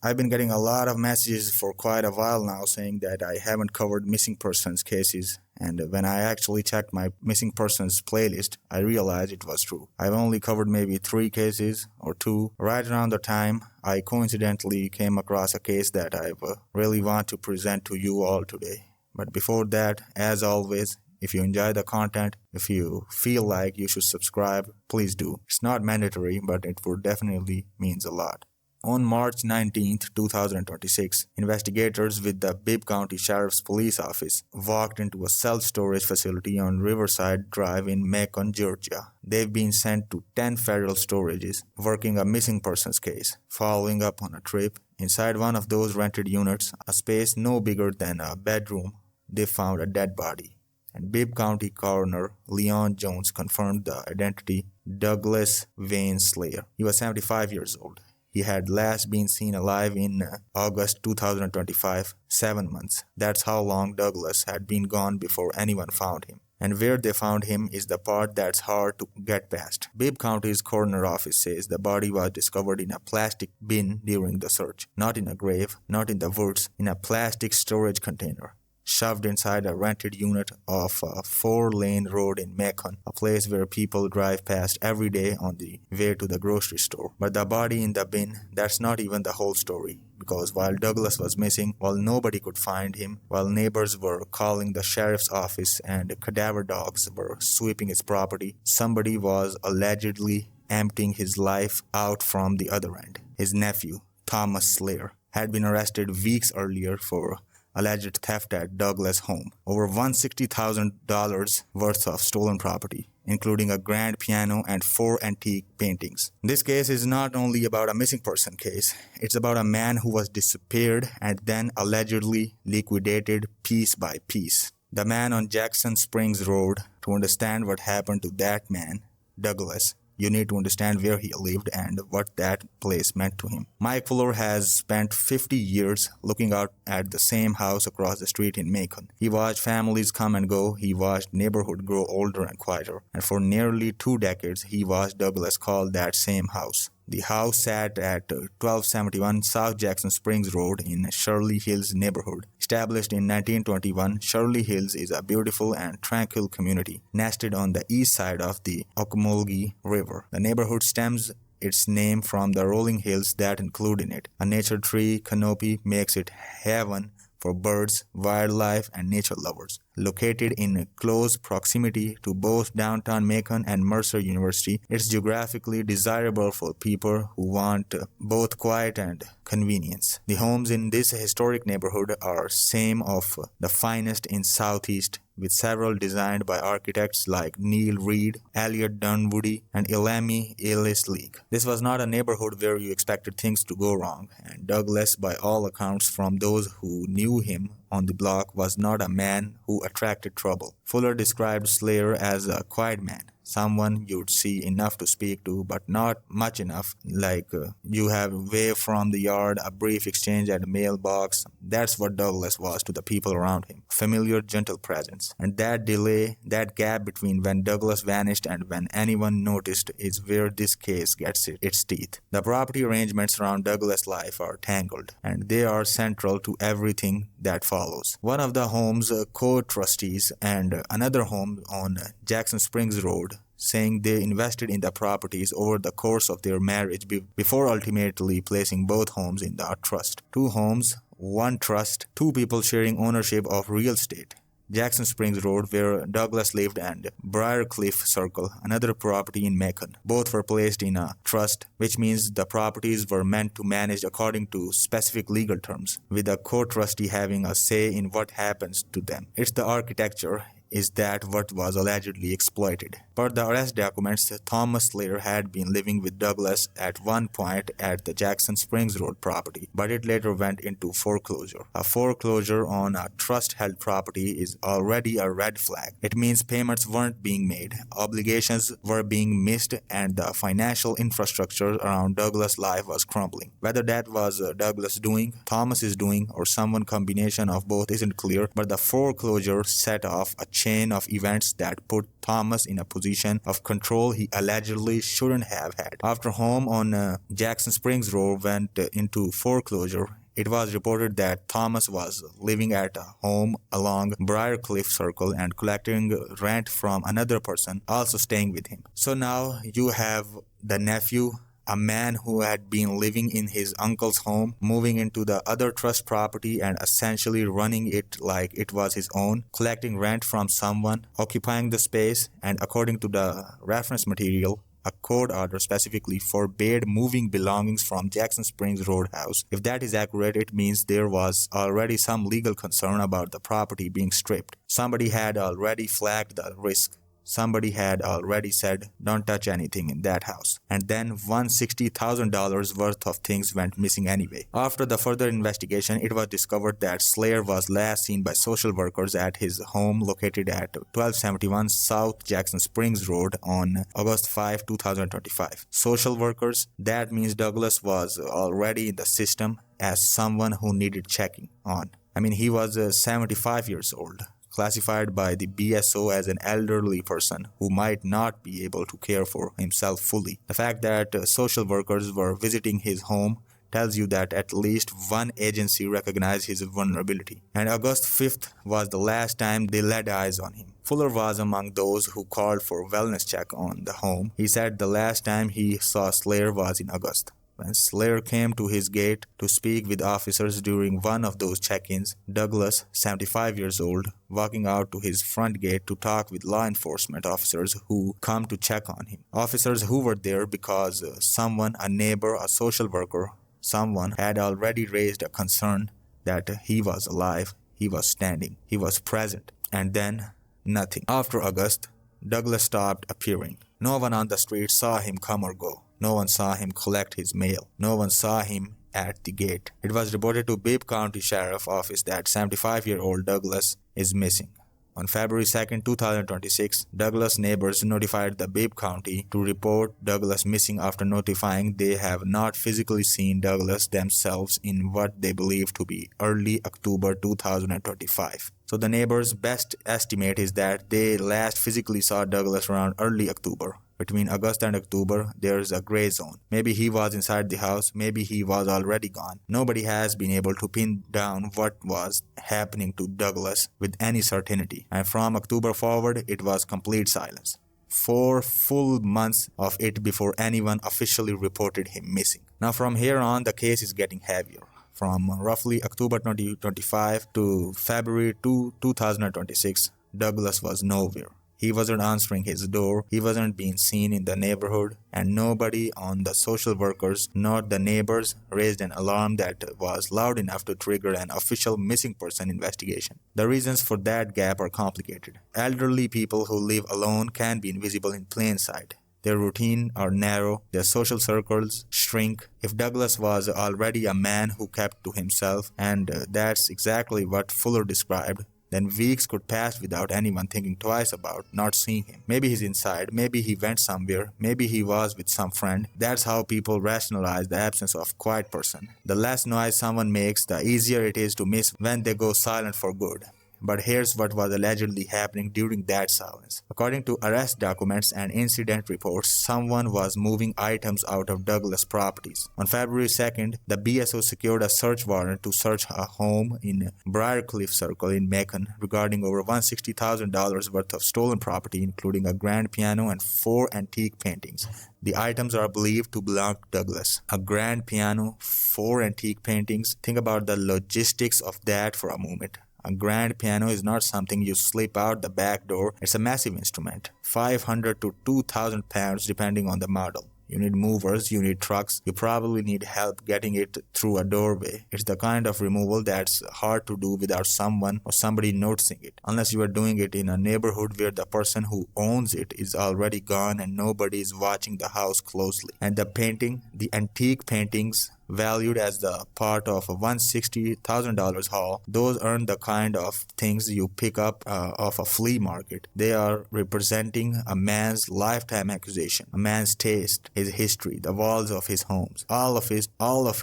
I've been getting a lot of messages for quite a while now saying that I haven't covered missing persons cases, and when I actually checked my missing persons playlist, I realized it was true. I've only covered maybe 3 cases or 2. Right around the time, I coincidentally came across a case that I really want to present to you all today. But before that, as always, if you enjoy the content, if you feel like you should subscribe, please do. It's not mandatory, but it would definitely means a lot. On March 19, 2026, investigators with the Bibb County Sheriff's Police Office walked into a self-storage facility on Riverside Drive in Macon, Georgia. They've been sent to 10 federal storages working a missing persons case, following up on a trip. Inside one of those rented units, a space no bigger than a bedroom, they found a dead body. And Bibb County Coroner Leon Jones confirmed the identity: Douglas Wayne Salyer. He was 75 years old. He had last been seen alive in August 2025, 7 months. That's how long Douglas had been gone before anyone found him. And where they found him is the part that's hard to get past. Bibb County's coroner office says the body was discovered in a plastic bin during the search. Not in a grave, not in the woods, in a plastic storage container, shoved inside a rented unit of a 4-lane road in Macon, a place where people drive past every day on the way to the grocery store. But the body in the bin, that's not even the whole story. Because while Douglas was missing, while nobody could find him, while neighbors were calling the sheriff's office and cadaver dogs were sweeping his property, somebody was allegedly emptying his life out from the other end. His nephew, Thomas Salyer, had been arrested weeks earlier for alleged theft at Douglas' home. Over $160,000 worth of stolen property, including a grand piano and 4 antique paintings. This case is not only about a missing person case, it's about a man who was disappeared and then allegedly liquidated piece by piece. The man on Jackson Springs Road. To understand what happened to that man, Douglas, you need to understand where he lived and what that place meant to him. Mike Fuller has spent 50 years looking out at the same house across the street in Macon. He watched families come and go. He watched neighborhood grow older and quieter. And for nearly 2 decades, he watched Douglas call that same house. The house sat at 1271 South Jackson Springs Road in Shirley Hills neighborhood. Established in 1921, Shirley Hills is a beautiful and tranquil community nested on the east side of the Ocmulgee River. The neighborhood stems its name from the rolling hills that include in it. A nature tree canopy makes it heaven for birds, wildlife, and nature lovers. Located in close proximity to both downtown Macon and Mercer University, it's geographically desirable for people who want both quiet and convenience. The homes in this historic neighborhood are some of the finest in Southeast, with several designed by architects like Neil Reed, Elliot Dunwoody, and Elami Ellis-League. This was not a neighborhood where you expected things to go wrong, and Douglas, by all accounts from those who knew him on the block, was not a man who attracted trouble. Fuller described Salyer as a quiet man, someone you'd see enough to speak to, but not much enough, like you have wave from the yard, a brief exchange at a mailbox. That's what Douglas was to the people around him. Familiar, gentle presence. And that delay, that gap between when Douglas vanished and when anyone noticed is where this case gets its teeth. The property arrangements around Douglas' life are tangled, and they are central to everything that follows. One of the home's co-trustees and another home on Jackson Springs Road saying they invested in the properties over the course of their marriage before ultimately placing both homes in the trust. 2 homes, 1 trust, 2 people sharing ownership of real estate. Jackson Springs Road, where Douglas lived, and Briarcliff Circle, another property in Macon. Both were placed in a trust, which means the properties were meant to manage according to specific legal terms, with a co-trustee having a say in what happens to them. It's the architecture. Is that what was allegedly exploited? Per the arrest documents, Thomas Salyer had been living with Douglas at one point at the Jackson Springs Road property, but it later went into foreclosure. A foreclosure on a trust-held property is already a red flag. It means payments weren't being made, obligations were being missed, and the financial infrastructure around Douglas' life was crumbling. Whether that was Douglas doing, Thomas is doing, or someone combination of both isn't clear, but the foreclosure set off a chain of events that put Thomas in a position of control he allegedly shouldn't have had. After home on Jackson Springs Road went into foreclosure, it was reported that Thomas was living at a home along Briarcliff Circle and collecting rent from another person also staying with him. So now you have the nephew, a man who had been living in his uncle's home, moving into the other trust property and essentially running it like it was his own, collecting rent from someone, occupying the space, and according to the reference material, a court order specifically forbade moving belongings from Jackson Springs Roadhouse. If that is accurate, it means there was already some legal concern about the property being stripped. Somebody had already flagged the risk. Somebody had already said, don't touch anything in that house. And then $160,000 worth of things went missing anyway. After the further investigation, it was discovered that Salyer was last seen by social workers at his home located at 1271 South Jackson Springs Road on August 5, 2025. Social workers, that means Douglas was already in the system as someone who needed checking on. He was 75 years old, classified by the BSO as an elderly person who might not be able to care for himself fully. The fact that social workers were visiting his home tells you that at least one agency recognized his vulnerability. And August 5th was the last time they laid eyes on him. Fuller was among those who called for a wellness check on the home. He said the last time he saw Salyer was in August. When Salyer came to his gate to speak with officers during one of those check-ins, Douglas, 75 years old, walking out to his front gate to talk with law enforcement officers who come to check on him. Officers who were there because someone, a neighbor, a social worker, someone had already raised a concern that he was alive, he was standing, he was present, and then nothing. After August, Douglas stopped appearing. No one on the street saw him come or go. No one saw him collect his mail. No one saw him at the gate. It was reported to Bibb County Sheriff Office that 75-year-old Douglas is missing. On February 2, 2026, Douglas neighbors notified the Bibb County to report Douglas missing after notifying they have not physically seen Douglas themselves in what they believe to be early October 2025. So the neighbors' best estimate is that they last physically saw Douglas around early October. Between August and October, there is a gray zone. Maybe he was inside the house, maybe he was already gone. Nobody has been able to pin down what was happening to Douglas with any certainty. And from October forward, it was complete silence. 4 full months of it before anyone officially reported him missing. Now from here on, the case is getting heavier. From roughly October 2025 to February 2026, Douglas was nowhere. He wasn't answering his door, he wasn't being seen in the neighborhood, and nobody on the social workers nor the neighbors raised an alarm that was loud enough to trigger an official missing person investigation. The reasons for that gap are complicated. Elderly people who live alone can be invisible in plain sight. Their routine are narrow, their social circles shrink. If Douglas was already a man who kept to himself, and that's exactly what Fuller described, then weeks could pass without anyone thinking twice about not seeing him. Maybe he's inside, maybe he went somewhere, maybe he was with some friend. That's how people rationalize the absence of a quiet person. The less noise someone makes, the easier it is to miss when they go silent for good. But here's what was allegedly happening during that silence. According to arrest documents and incident reports, someone was moving items out of Douglas properties. On February 2nd, the BSO secured a search warrant to search a home in Briarcliff Circle in Macon regarding over $160,000 worth of stolen property, including a grand piano and 4 antique paintings. The items are believed to belong to Douglas. A grand piano, 4 antique paintings. Think about the logistics of that for a moment. A grand piano is not something you slip out the back door. It's a massive instrument, 500 to 2,000 pounds depending on the model. You need movers, you need trucks, you probably need help getting it through a doorway. It's the kind of removal that's hard to do without someone or somebody noticing it, unless you are doing it in a neighborhood where the person who owns it is already gone and nobody is watching the house closely. And the painting, the antique paintings, valued as the part of a $160,000 haul. Those aren't the kind of things you pick up off a flea market. They are representing a man's lifetime accusation, a man's taste, his history, the walls of his homes. All of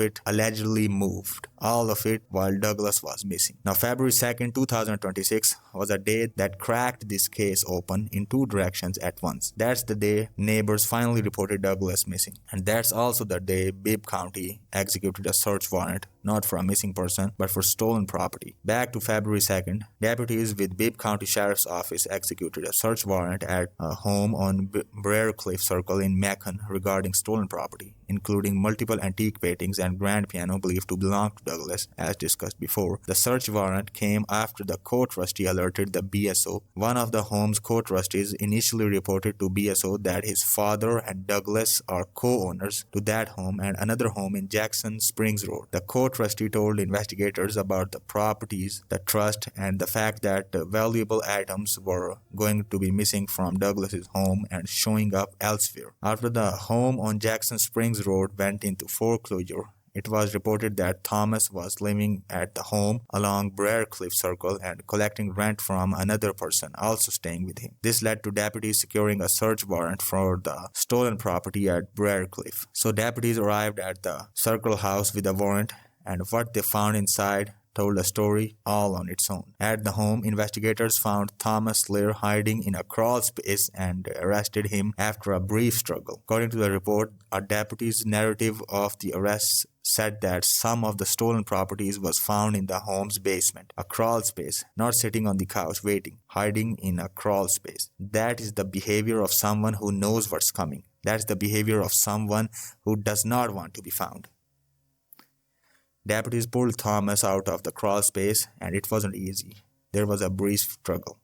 it allegedly moved. All of it while Douglas was missing. Now, February 2nd, 2026 was a day that cracked this case open in two directions at once. That's the day neighbors finally reported Douglas missing. And that's also the day Bibb County executed a search warrant, not for a missing person, but for stolen property. Back to February 2nd, deputies with Bibb County Sheriff's Office executed a search warrant at a home on Briarcliff Circle in Macon regarding stolen property, including multiple antique paintings and grand piano believed to belong to Douglas, as discussed before. The search warrant came after the court trustee alerted the BSO. One of the home's court trustees initially reported to BSO that his father and Douglas are co-owners to that home and another home in Jackson Springs Road. The court trustee told investigators about the properties, the trust, and the fact that valuable items were going to be missing from Douglas's home and showing up elsewhere. After the home on Jackson Springs Road went into foreclosure, it was reported that Thomas was living at the home along Briarcliff Circle and collecting rent from another person also staying with him. This led to deputies securing a search warrant for the stolen property at Briarcliff. So deputies arrived at the Circle house with a warrant, and what they found inside told a story all on its own. At the home, investigators found Thomas Salyer hiding in a crawl space and arrested him after a brief struggle. According to the report, a deputy's narrative of the arrests said that some of the stolen properties was found in the home's basement, a crawl space, not sitting on the couch waiting, hiding in a crawl space. That is the behavior of someone who knows what's coming. That's the behavior of someone who does not want to be found. Deputies pulled Thomas out of the crawl space, and it wasn't easy. There was a brief struggle.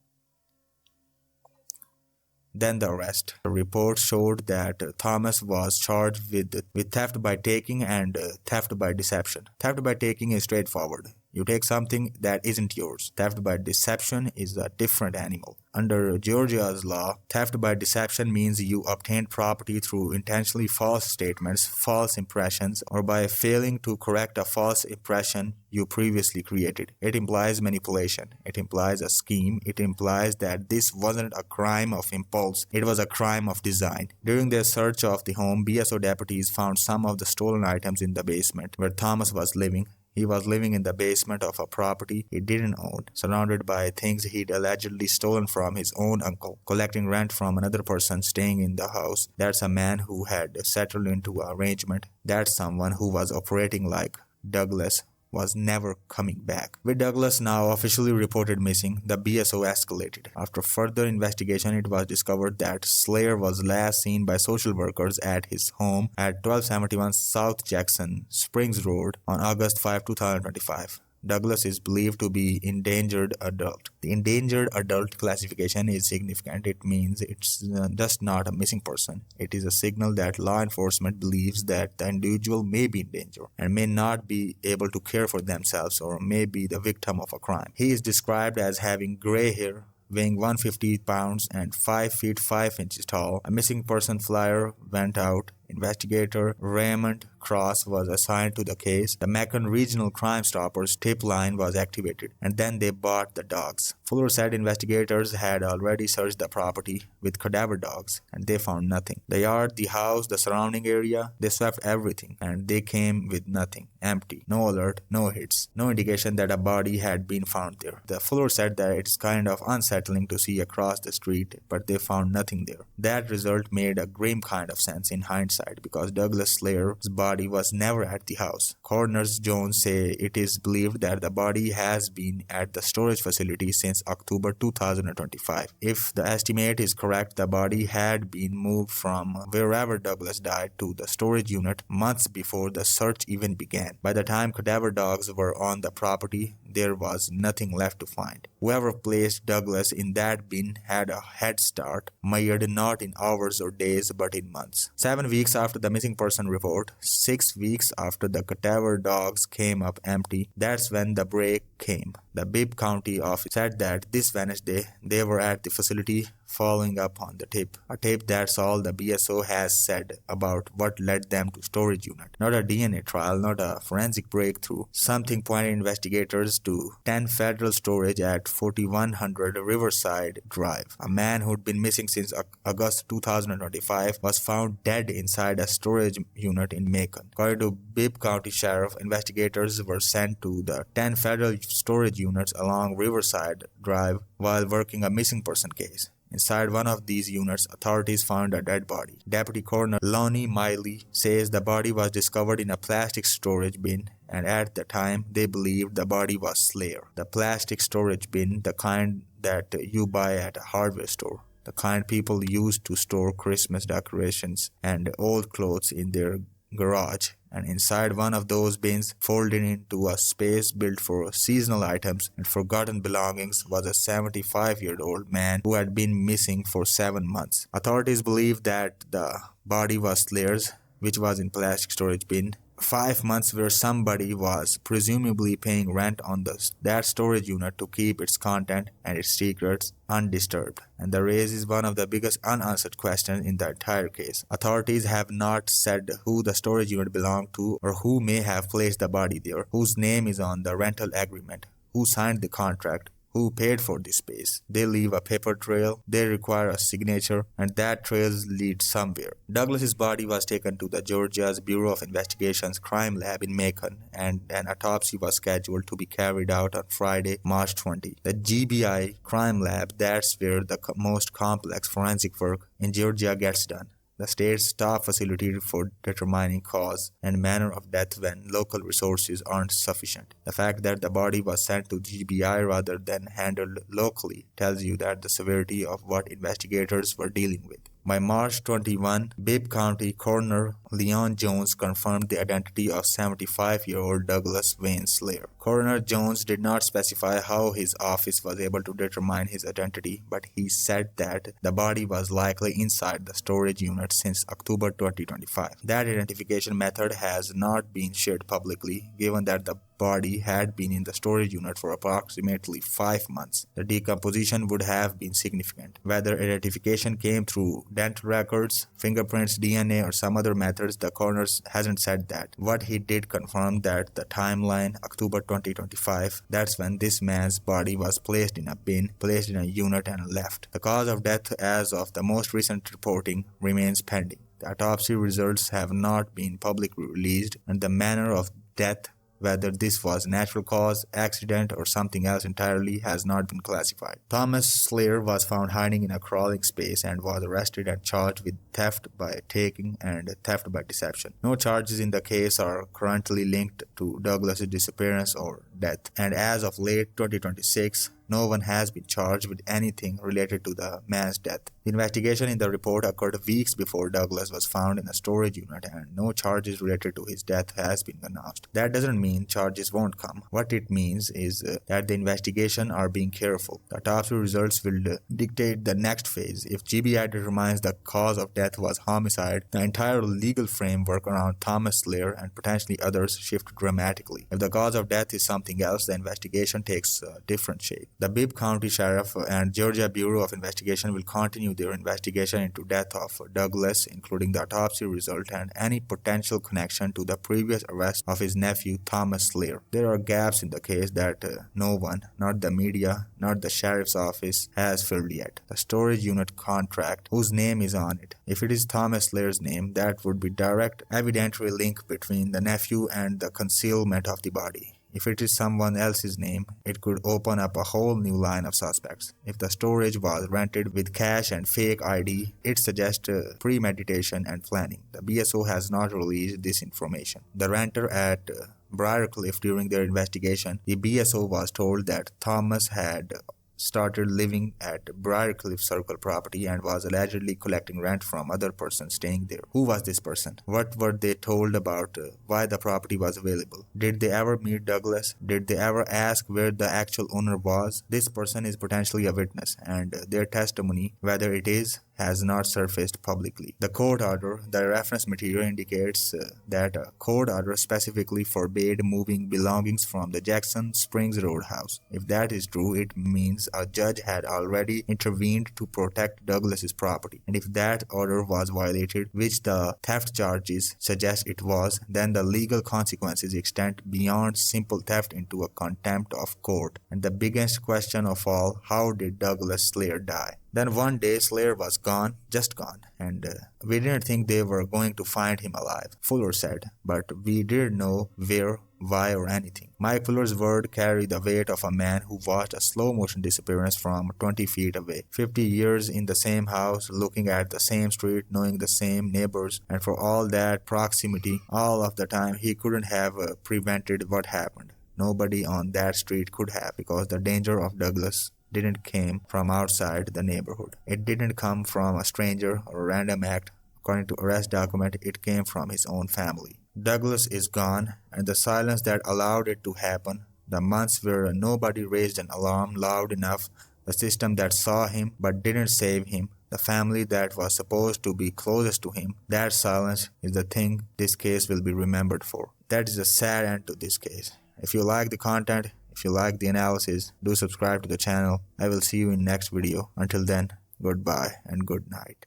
Then the arrest. The report showed that Thomas was charged with theft by taking and theft by deception. Theft by taking is straightforward. You take something that isn't yours. Theft by deception is a different animal. Under Georgia's law, theft by deception means you obtained property through intentionally false statements, false impressions, or by failing to correct a false impression you previously created. It implies manipulation. It implies a scheme. It implies that this wasn't a crime of impulse. It was a crime of design. During their search of the home, BSO deputies found some of the stolen items in the basement where Thomas was living. He was living in the basement of a property he didn't own, surrounded by things he'd allegedly stolen from his own uncle, collecting rent from another person staying in the house. That's a man who had settled into an arrangement. That's someone who was operating like Douglas was never coming back. With Douglas now officially reported missing, the BSO escalated. After further investigation, it was discovered that Salyer was last seen by social workers at his home at 1271 South Jackson Springs Road on August 5, 2025. Douglas is believed to be endangered adult. The endangered adult classification is significant. It means it's just not a missing person. It is a signal that law enforcement believes that the individual may be in danger and may not be able to care for themselves or may be the victim of a crime. He is described as having gray hair, weighing 150 pounds and 5 feet 5 inches tall. A missing person flyer went out. Investigator Raymond Cross was assigned to the case. The Macon Regional Crime Stoppers tip line was activated, and then they bought the dogs. Fuller said investigators had already searched the property with cadaver dogs, and they found nothing. The yard, the house, the surrounding area, they swept everything, and they came with nothing. Empty. No alert, no hits, no indication that a body had been found there. The Fuller said that it's kind of unsettling to see across the street, but they found nothing there. That result made a grim kind of sense in hindsight, because Douglas Salyer's body was never at the house. Coroners Jones say it is believed that the body has been at the storage facility since October 2025. If the estimate is correct, the body had been moved from wherever Douglas died to the storage unit months before the search even began. By the time cadaver dogs were on the property, there was nothing left to find. Whoever placed Douglas in that bin had a head start, measured not in hours or days but in months. 7 weeks after the missing person report, 6 weeks after the cadaver dogs came up empty, that's when the break came. The Bibb County office said that this Wednesday they were at the facility following up on the tip. A tip that's all the BSO has said about what led them to storage unit. Not a DNA trial, not a forensic breakthrough. Something pointed investigators to 10 federal storage at 4100 Riverside Drive. A man who'd been missing since August 2025 was found dead inside a storage unit in Macon. According to Bibb County Sheriff, investigators were sent to the 10 federal storage units along Riverside Drive while working a missing person case. Inside one of these units, authorities found a dead body. Deputy Coroner Lonnie Miley says the body was discovered in a plastic storage bin, and at the time they believed the body was Salyer. The plastic storage bin, the kind that you buy at a hardware store, the kind people use to store Christmas decorations and old clothes in their garage, and inside one of those bins, folded into a space built for seasonal items and forgotten belongings, was a 75-year-old man who had been missing for 7 months. Authorities believe that the body was Salyer's, which was in plastic storage bin. 5 months where somebody was presumably paying rent on that storage unit to keep its content and its secrets undisturbed. And the raises one of the biggest unanswered questions in the entire case. Authorities have not said who the storage unit belonged to or who may have placed the body there, whose name is on the rental agreement, who signed the contract, who paid for this space. They leave a paper trail, they require a signature, and that trail leads somewhere. Douglas's body was taken to the Georgia's Bureau of Investigation's crime lab in Macon, and an autopsy was scheduled to be carried out on Friday, March 20. The GBI crime lab, that's where the most complex forensic work in Georgia gets done. The state's top facility for determining cause and manner of death when local resources aren't sufficient. The fact that the body was sent to GBI rather than handled locally tells you that the severity of what investigators were dealing with. By March 21, Bibb County Coroner Leon Jones confirmed the identity of 75-year-old Douglas Wayne Salyer. Coroner Jones did not specify how his office was able to determine his identity, but he said that the body was likely inside the storage unit since October 2025. That identification method has not been shared publicly, given that the body had been in the storage unit for approximately 5 months. The decomposition would have been significant. Whether identification came through dental records, fingerprints, DNA, or some other methods, the coroner hasn't said that. What he did confirm that the timeline, October 2025, that's when this man's body was placed in a bin, placed in a unit, and left. The cause of death as of the most recent reporting remains pending. The autopsy results have not been publicly released, and the manner of death, whether this was natural cause, accident, or something else entirely, has not been classified. Thomas Salyer was found hiding in a crawling space and was arrested and charged with theft by taking and theft by deception. No charges in the case are currently linked to Douglas's disappearance or death, and as of late 2026, no one has been charged with anything related to the man's death. The investigation in the report occurred weeks before Douglas was found in a storage unit, and no charges related to his death has been announced. That doesn't mean charges won't come. What it means is that the investigation are being careful. The autopsy results will dictate the next phase. If GBI determines the cause of death was homicide, the entire legal framework around Thomas Salyer and potentially others shift dramatically. If the cause of death is something else, the investigation takes a different shape. The Bibb County Sheriff and Georgia Bureau of Investigation will continue their investigation into death of Douglas, including the autopsy result and any potential connection to the previous arrest of his nephew Thomas Salyer. There are gaps in the case that no one, not the media, not the sheriff's office, has filled yet. The storage unit contract, whose name is on it. If it is Thomas Salyer's name, that would be direct evidentiary link between the nephew and the concealment of the body. If it is someone else's name, it could open up a whole new line of suspects. If the storage was rented with cash and fake ID, it suggests premeditation and planning. The BSO has not released this information. The renter at Briarcliff, during their investigation, the BSO was told that Thomas had started living at Briarcliff Circle property and was allegedly collecting rent from other persons staying there. Who was this person? What were they told about why the property was available? Did they ever meet Douglas? Did they ever ask where the actual owner was? This person is potentially a witness, and their testimony, whether it is has not surfaced publicly. The court order, the reference material indicates that a court order specifically forbade moving belongings from the Jackson Springs Roadhouse. If that is true, it means a judge had already intervened to protect Douglas's property. And if that order was violated, which the theft charges suggest it was, then the legal consequences extend beyond simple theft into a contempt of court. And the biggest question of all, how did Douglas Salyer die? Then one day Salyer was gone, just gone, and we didn't think they were going to find him alive, Fuller said, but we didn't know where, why, or anything. Mike Fuller's word carried the weight of a man who watched a slow-motion disappearance from 20 feet away. 50 years in the same house, looking at the same street, knowing the same neighbors, and for all that proximity, all of the time, he couldn't have prevented what happened. Nobody on that street could have, because the danger of Douglas didn't came from outside the neighborhood. It didn't come from a stranger or a random act. According to arrest document, it came from his own family. Douglas is gone, and the silence that allowed it to happen, the months where nobody raised an alarm loud enough, the system that saw him but didn't save him, the family that was supposed to be closest to him, that silence is the thing this case will be remembered for. That is a sad end to this case. If you like the content, if you like the analysis, do subscribe to the channel. I will see you in next video. Until then, goodbye and good night.